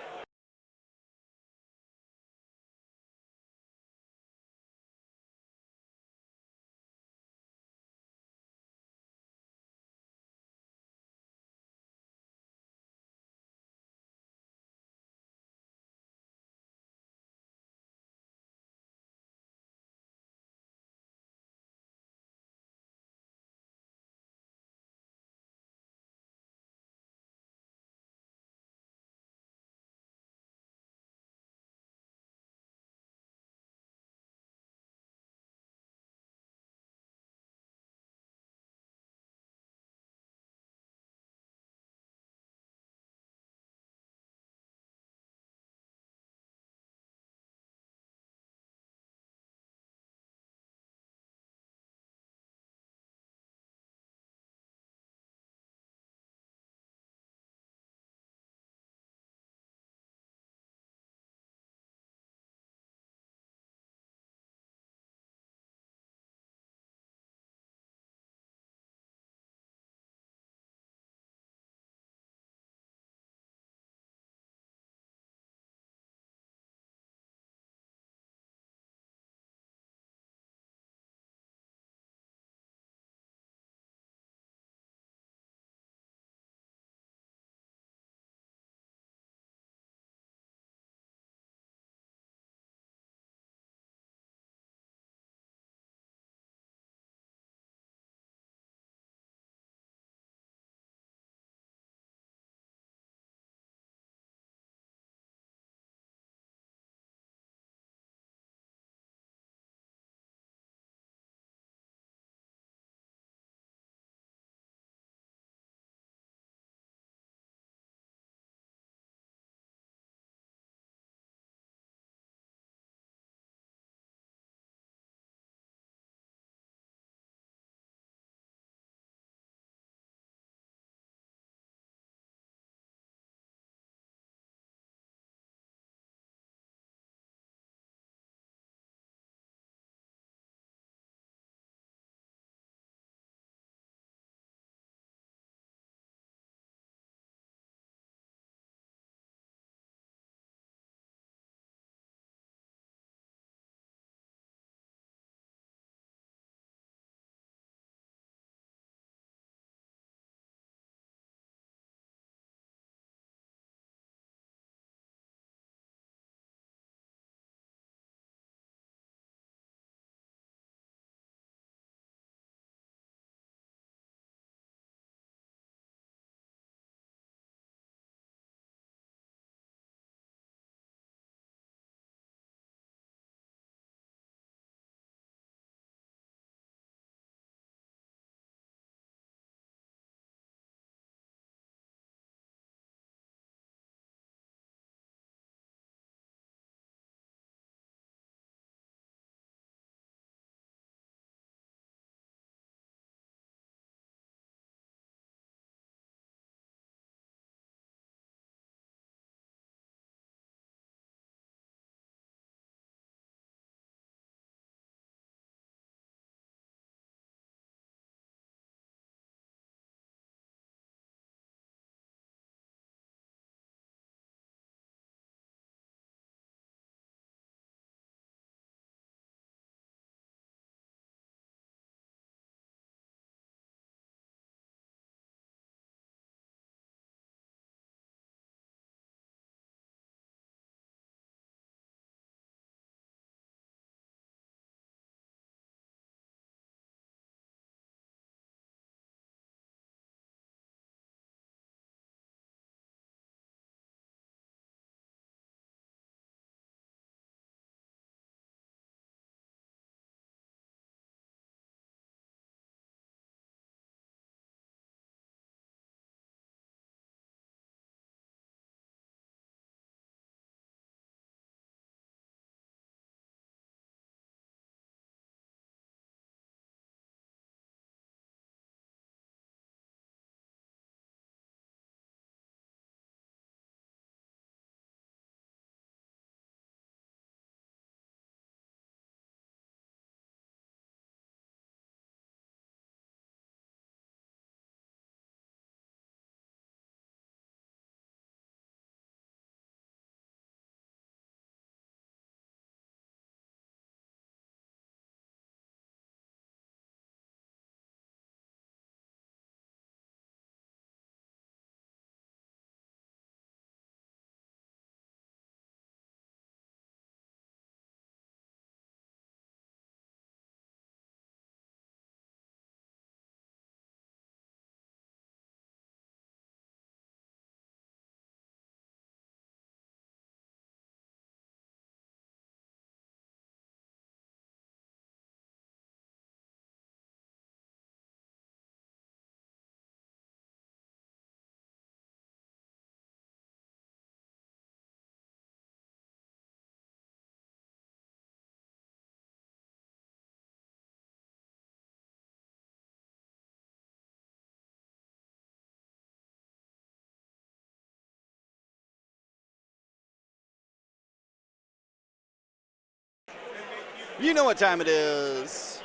You know what time it is.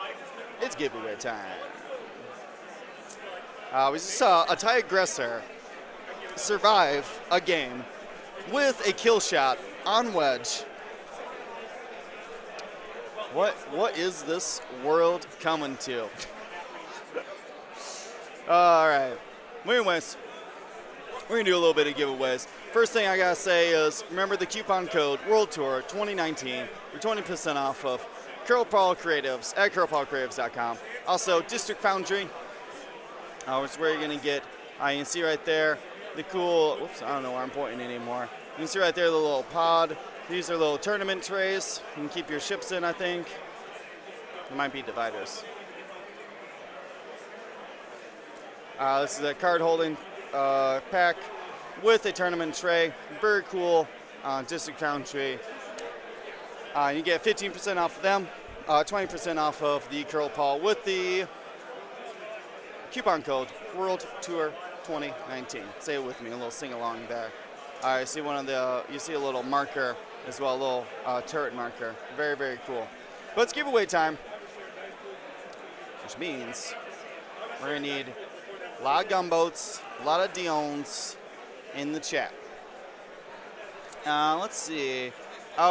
It's giveaway time. We just saw a Thai aggressor survive a game with a kill shot on wedge. What is this world coming to? All right. Anyways, we're going to do a little bit of giveaways. First thing I got to say is remember the coupon code World Tour 2019 for 20% off of Curl Paul Creatives at curlpaulcreatives.com. Also, District Foundry, which is where you're going to get, you can see right there, the cool, whoops, I don't know where I'm pointing anymore. You can see right there the little pod. These are little tournament trays. You can keep your ships in, I think. It might be dividers. This is a card holding pack with a tournament tray. Very cool. District Foundry. You get 15% off of them, 20% off of the Curl Paul with the coupon code World Tour 2019. Say it with me, a little sing along there. You see you see a little marker as well, a little turret marker. Very, very cool. But it's giveaway time, which means we're gonna need a lot of gunboats, a lot of Dion's in the chat. Let's see.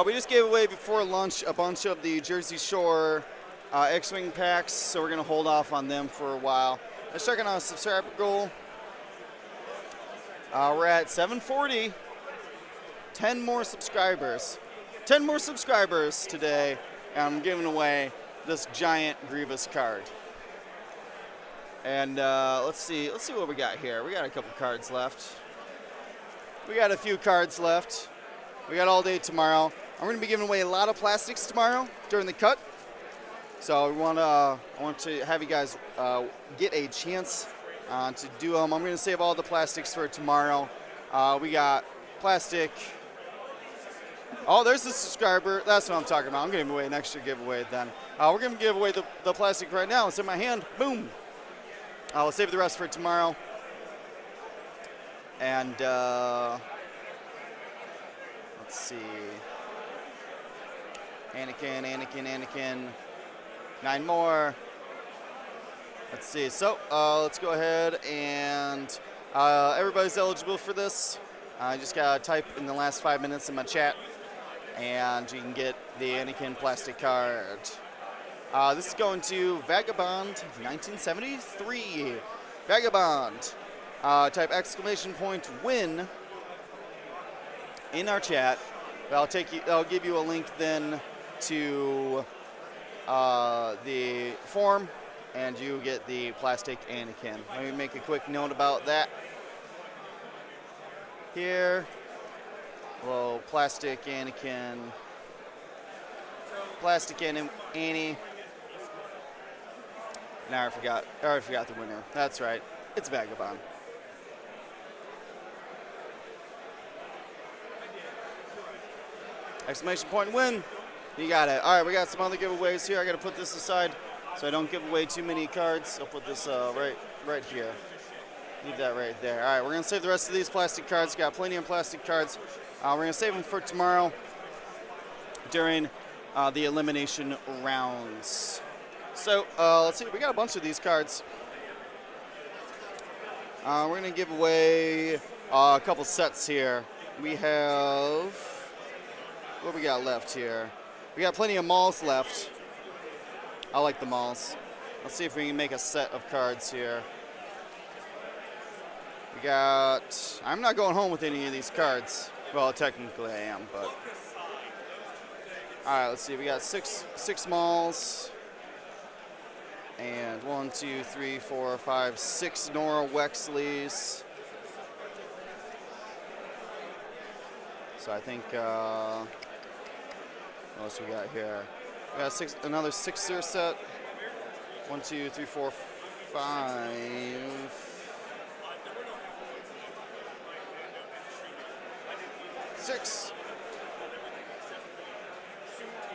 We just gave away before lunch a bunch of the Jersey Shore X-Wing packs, so we're going to hold off on them for a while. Let's check on our subscriber goal. We're at 740. 10 more subscribers. 10 more subscribers today, and I'm giving away this giant Grievous card. And let's see what we got here. We got a couple cards left. We got a few cards left. We got all day tomorrow. I'm going to be giving away a lot of plastics tomorrow during the cut. So I want to have you guys get a chance to do them. I'm going to save all the plastics for tomorrow. We got plastic. Oh, there's the subscriber. That's what I'm talking about. I'm going to give away an extra giveaway then. We're going to give away the plastic right now. It's in my hand. Boom. I'll save the rest for tomorrow. And let's see. Anakin. 9 more. Let's see. So let's go ahead and everybody's eligible for this. I just got to type in the last 5 minutes in my chat, and you can get the Anakin plastic card. This is going to Vagabond 1973. Vagabond. Type exclamation point win in our chat. I'll give you a link then to the form, and you get the plastic Anakin. Let me make a quick note about that. Here, little plastic Anakin, plastic Annie. Now I already forgot the winner. That's right, it's Vagabond. Exclamation point win. You got it. All right, we got some other giveaways here. I got to put this aside so I don't give away too many cards. I'll put this right here. Leave that right there. All right, we're going to save the rest of these plastic cards. Got plenty of plastic cards. We're going to save them for tomorrow during the elimination rounds. So let's see. We got a bunch of these cards. We're going to give away a couple sets here. We have... what we got left here? We got plenty of malls left. I like the malls. Let's see if we can make a set of cards here. We got... I'm not going home with any of these cards. Well, technically I am, but... All right, let's see. We got six malls. And 1, 2, 3, 4, 5, 6 Nora Wexleys. So I think... what else we got here? We got another 6-0 set. 1, 2, 3, 4, 5. 6.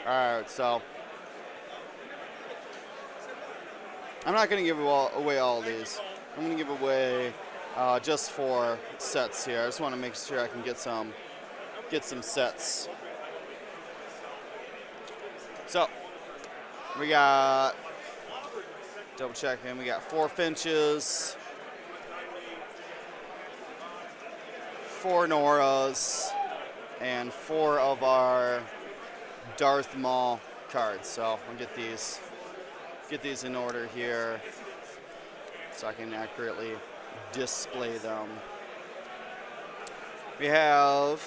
All right, so I'm not going to give away all of these. I'm going to give away just 4 sets here. I just want to make sure I can get some sets. So We got, double checking, we got 4 Finches, 4 Noras, and 4 of our Darth Maul cards. So we'll get these in order here so I can accurately display them. We have,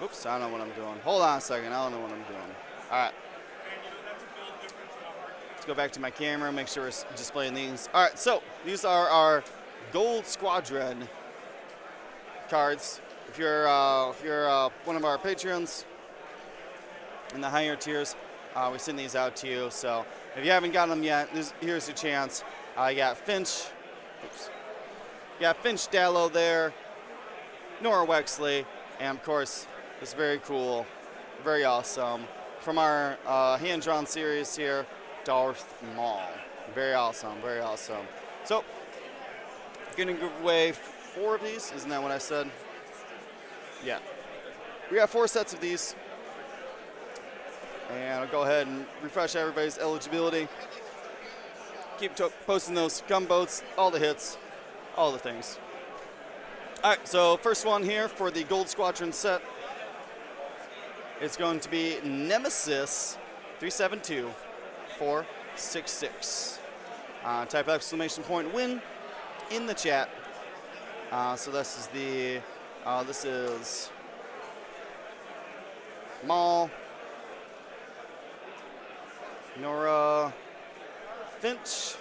oops, I don't know what I'm doing. Hold on a second, I don't know what I'm doing. All right. Let's go back to my camera, make sure we're displaying these. All right, so these are our Gold Squadron cards. If you're one of our patrons in the higher tiers, we send these out to you. So if you haven't gotten them yet, here's your chance. You got Finch, oops. You got Finch Dallow there, Nora Wexley, and of course, this very cool, very awesome, from our hand-drawn series here, Darth Maul. Very awesome, very awesome. So, gonna give away 4 of these, isn't that what I said? Yeah. We got 4 sets of these. And I'll go ahead and refresh everybody's eligibility. Keep posting those gumbos, all the hits, all the things. All right, so first one here for the Gold Squadron set. It's going to be Nemesis 372466. Type !win in the chat. So this is the, this is Maul, Nora, Finch.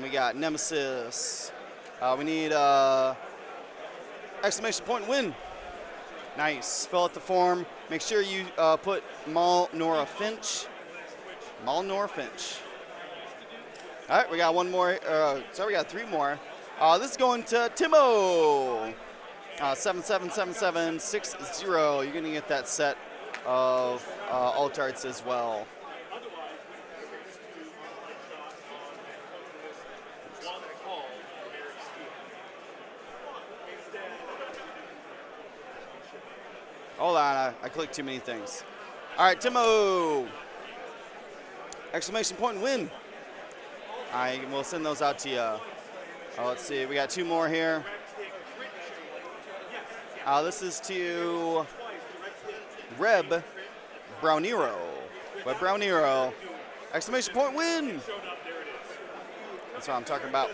We got Nemesis. We need !win. Nice. Fill out the form. Make sure you put Maul, Nora, Finch. Maul, Nora, Finch. All right, we got one more. Sorry, we got 3 more. This is going to Timo. 777760. You're going to get that set of alt arts as well. Hold on, I clicked too many things. All right, Timo. !win. We'll send those out to you. Let's see, we got 2 more here. This is to Reb Brownero. Web Brownero. !win. That's what I'm talking about.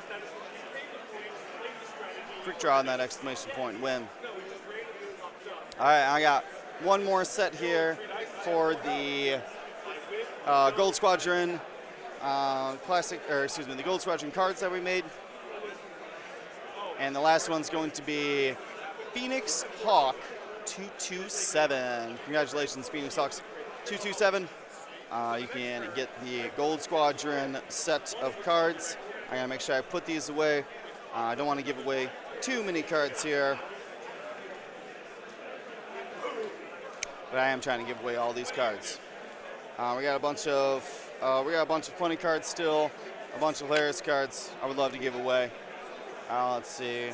Quick draw on that !win. All right, I got one more set here for the Gold Squadron the Gold Squadron cards that we made. And the last one's going to be Phoenix Hawk 227. Congratulations, Phoenix Hawks 227. You can get the Gold Squadron set of cards. I gotta make sure I put these away. I don't want to give away too many cards here. But I am trying to give away all these cards. We got a bunch of funny cards still, a bunch of hilarious cards I would love to give away. Let's see.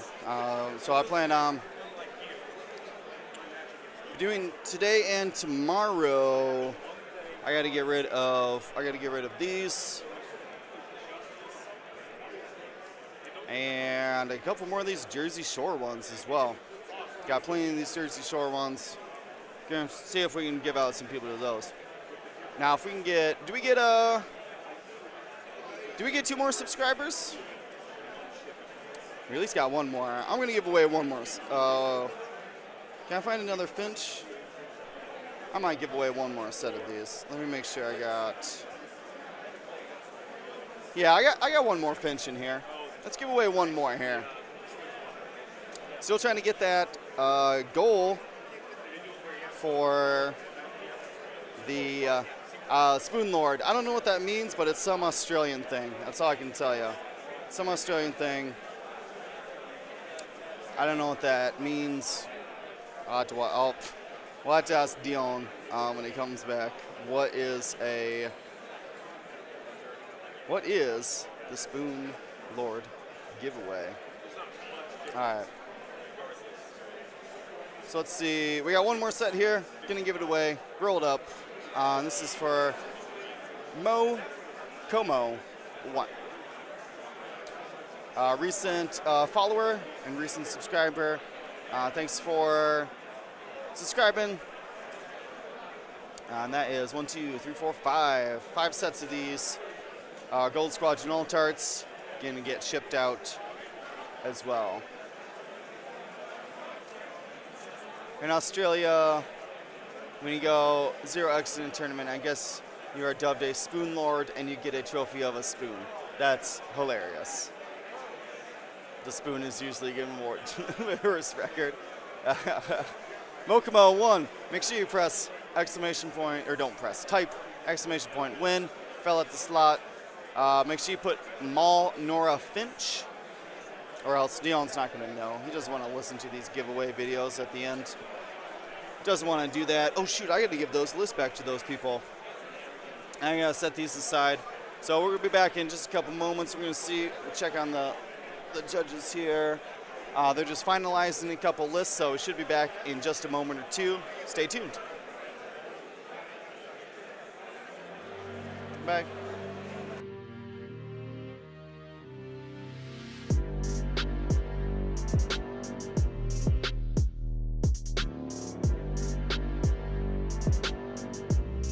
So I plan on doing today and tomorrow. I got to get rid of these and a couple more of these Jersey Shore ones as well. Got plenty of these Jersey Shore ones. Gonna see if we can give out some people to those. Now, if we can get, do we get 2 more subscribers? We at least got 1 more. I'm gonna give away 1 more. Can I find another Finch? I might give away 1 more set of these. Let me make sure I got. Yeah, I got 1 more Finch in here. Let's give away 1 more here. Still trying to get that goal for the Spoon Lord. I don't know what that means, but it's some Australian thing. That's all I can tell you. Some Australian thing. I don't know what that means. We'll have to ask Dion when he comes back. What is the Spoon Lord giveaway? All right. So let's see. We got 1 more set here. Gonna give it away. Roll it up. This is for Mo Como 1. Recent follower and recent subscriber. Thanks for subscribing. And that is 1, 2, 3, 4, 5. 5 sets of these Gold Squadron Alt-Arts. Going to get shipped out as well. In Australia, when you go 0x in a tournament, I guess you are dubbed a Spoon Lord and you get a trophy of a spoon. That's hilarious. The spoon is usually given award to the worst record. Mokomo 1, make sure you press exclamation point, or don't press, type exclamation point win, fell at the slot. Make sure you put Mal Nora Finch, or else Neon's not going to know. He doesn't want to listen to these giveaway videos at the end. Doesn't want to do that. Oh shoot, I got to give those lists back to those people. I'm going to set these aside. So we're going to be back in just a couple moments. We're going to check on the judges here. They're just finalizing a couple lists, so we should be back in just a moment or two. Stay tuned. Back.